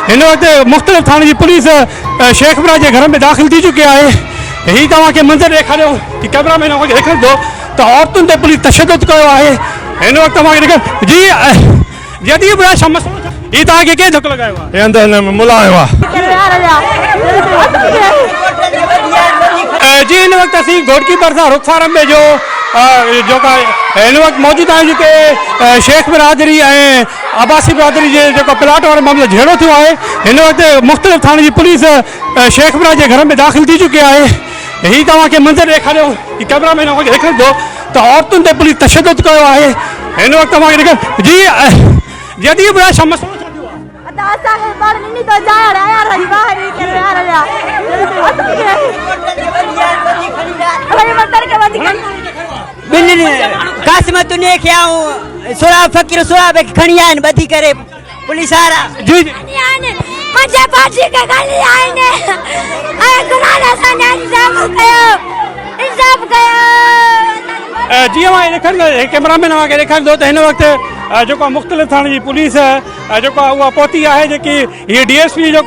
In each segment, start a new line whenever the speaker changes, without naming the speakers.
इन वक्त मुख्तलिफ थाने की पुलिस शेखपुरा के घर में दाखिल थी चुकी है। यही तक मंजर ॾेखारियो कि कैमरा मैन ॾेखार दो तो औरतुनि ते पुलिस तशद्दुद कयो आहे। इन वक्त जी जदी ॿुधाए छा मसलो ही तव्हांखे कें धक्को लॻायो आहे?
अंदर मुला आयो आहे।
जी इन वक्त असीं घोटकी भरिसां रुख फारम में जो इन वक्त मौजूद आहियूं जिते शेख बिरादरी ऐं आबासी बिरादरी जे जेको प्लाट वारो मामलो झेड़ो थियो आहे। हिन वक्त मुख्तलिफ थाने की पुलिस शेखपुरा के घर में दाखिल थी चुकी है। यही तक मंजर ॾेखारियो कि कैमरा मैन ॾेखार दो तो औरतुनि ते पुलिस तशद्दुद कयो आहे। हिन वक्त जी जदी ॿुधाए छा मसलो
कासिमत ने क्या सुरा फकीर सुरा बे खणी आइन बधी करे पुलिस आरा
जी
मुझे पार्टी के गाली आई ने अरे गुनाह सा इंसाफ कयो
जी हमारे ॾेखार कैमरा मैन ॾेखार दो तो हिन वक्त जो मुख्तलिफ थाने की पुलिस जो पहुती है जेकी ये DSP जो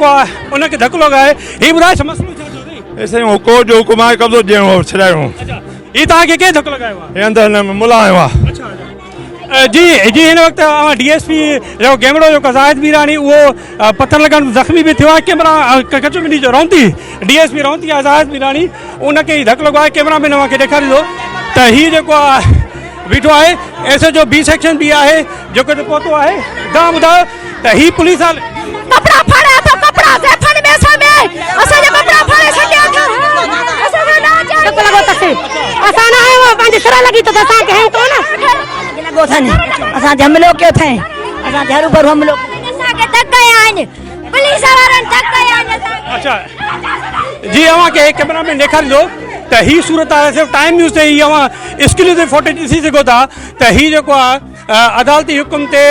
उनके धक्को लॻाए। ही ॿुधाए छा मसलो छा थियो?
ऐसे कोर्ट जो हुकुम आहे कब्ज़ो ॾियणो छॾाइणो।
ही तव्हांखे कें धक्को लॻायो आहे?
अंदर मुला आयो आहे।
जी जी हिन वक्त DSP जो गेमड़ो जो ज़ाहिद मीरानी वो पत्थर लगन जख्मी भी थियो। कैमरा कचो मिनी जो रौंती DSP रौंती है ज़ाहिद मीरानी उनके ही धक्को लॻाए। कैमरा मैन खे ॾेखारी दो तो ही जो बीठो है ऐसे जो B सेक्शन भी है जो पहुतो है। तव्हां ॿुधायो तो ही पुलिस
कपड़ा फाड़े तो कपड़ा जैफन में समय असा जो कपड़ा फाड़े सके असा ना जाए तो लगो तसे असा ना है वो पंज सरा लगी तो असा के है तो ना लगो थाने असा हमलो के थे असा झारू पर हमलो असा के तक गए आने पुलिस वारन तक गए आने।
अच्छा जी अवां के कैमरा में ॾेखारी दो तो ही सूरत है। सिर्फ टाइम न्यूज़ से ही अवां एक्सक्लूसिव फुटेज ॾिसी सघो था तो ही जो अदालती हुकुम ते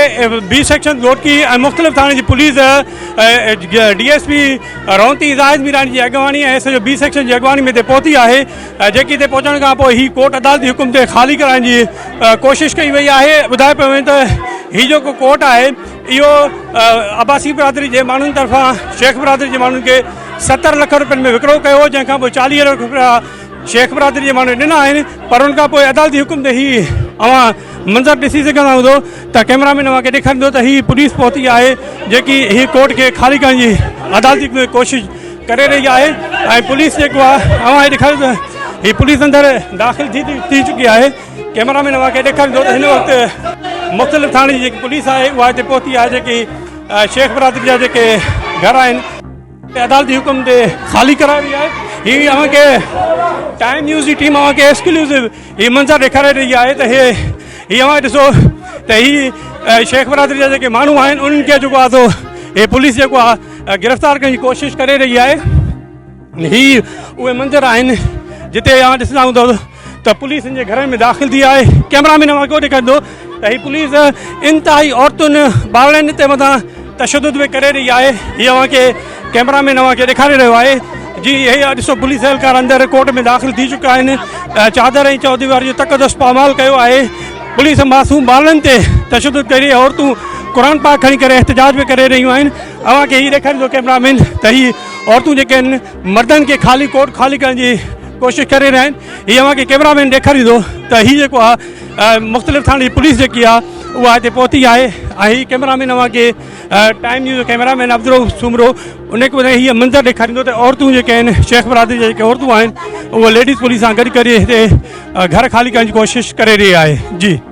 B सेक्शन घोटकी मुख्तलिफ थाने की पुलिस DSP रौंती ज़ाहिद मीरानी की अगवानी ऐं जो B सेक्शन की अगवानी में पहुती है। जेकी ते पहुचण खां पोइ ही कोर्ट अदालती हुकुम ते खाली कराइण जी कोशिश कई वई है। ॿुधाए पियो वञे त ही जो कोर्ट है इहो आबासी बिरादरी के माण्हुनि तरफां शेख बिरादरी के माण्हुनि के 70 लाख रुपयनि में विकिरो कयो। जंहिंखां पोइ 40 लाख रुपया शेख बिरादरी के माण्हू ॾिना आहिनि। पर उनखां पोइ अदालती हुकुम ते ही अवां मंजर ॾिसी सघंदा हूंदो तो कैमरा मैन खे ॾेखारींदो तो ही पुलिस पहुती है जेकी ही कोर्ट के खाली करण जी अदालती में कोशिश करे रही है। पुलिस जेको आहे ॾेखारींदो ही पुलिस अंदर दाखिल थी चुकी है। कैमरा मैन खे ॾेखारींदो तो हिन वक्त मुख्तलिफ थाने की जेकी पुलिस है वह हिते पहुती है जेकी शेख बिरादरी जा जेके घर आहिनि अदालती हुकुम ते खाली करा रही है। ही अवांखे टाइम न्यूज़ की टीम अवांखे एक्सक्लूसिव ही मंजर ॾेखारे रही है तो ही अवां ॾिसो तो ही शेख बिरादरी जा जेके माण्हू आहिनि उन्हनि खे जेको आहे तो ये पुलिस जेको आहे गिरफ़्तार करण जी कोशिश करे रही है। ही उहे मंजर आहिनि जिते अवां ॾिसंदा हूंदव तो पुलिस इन घर में दाखिल थी है। कैमरा मैन को ॾेखारींदो तो ही पुलिस इंतहाई औरतुनि ॿारनि ते मथां तशद्दुद में करे रही है। ही अवांखे कैमरा मैन खे ॾेखारे रहियो आहे। जी यही ॾिसो पुलिस एहलकार अंदर कोर्ट में दाखिल थी चुका आहिनि। चादर ऐं चौदीवार जो तकदस पामाल कयो आहे। पुलिस मासूम ॿारनि ते तशद्दुद करे औरतूं कुरान पाक खणी करे एहतजाज में करे रहियूं आहिनि। अवांखे ही ॾेखारींदो कैमरा मैन तो ही औरतूं जेके आहिनि मर्दनि के खाली कोर्ट खाली करण जी कोशिश करे रहिया आहिनि। ही अवांखे कैमरा मैन ॾेखारींदो तो ही जेको आहे मुख्तलिफ थाने जी पुलिस जेकी आहे उहा हिते पहुती है। ही कैमरा मैन अवांखे time news cameraman Abdul Soomro उनखे हीअ मंजर ॾेखारींदो तो औरतूं जेके आहिनि शेख बिरादरी जी जेके औरतूं आहिनि उहे लेडीज़ पुलिस सां गॾु करे हिते घर खाली करण जी कोशिश करे रही है। जी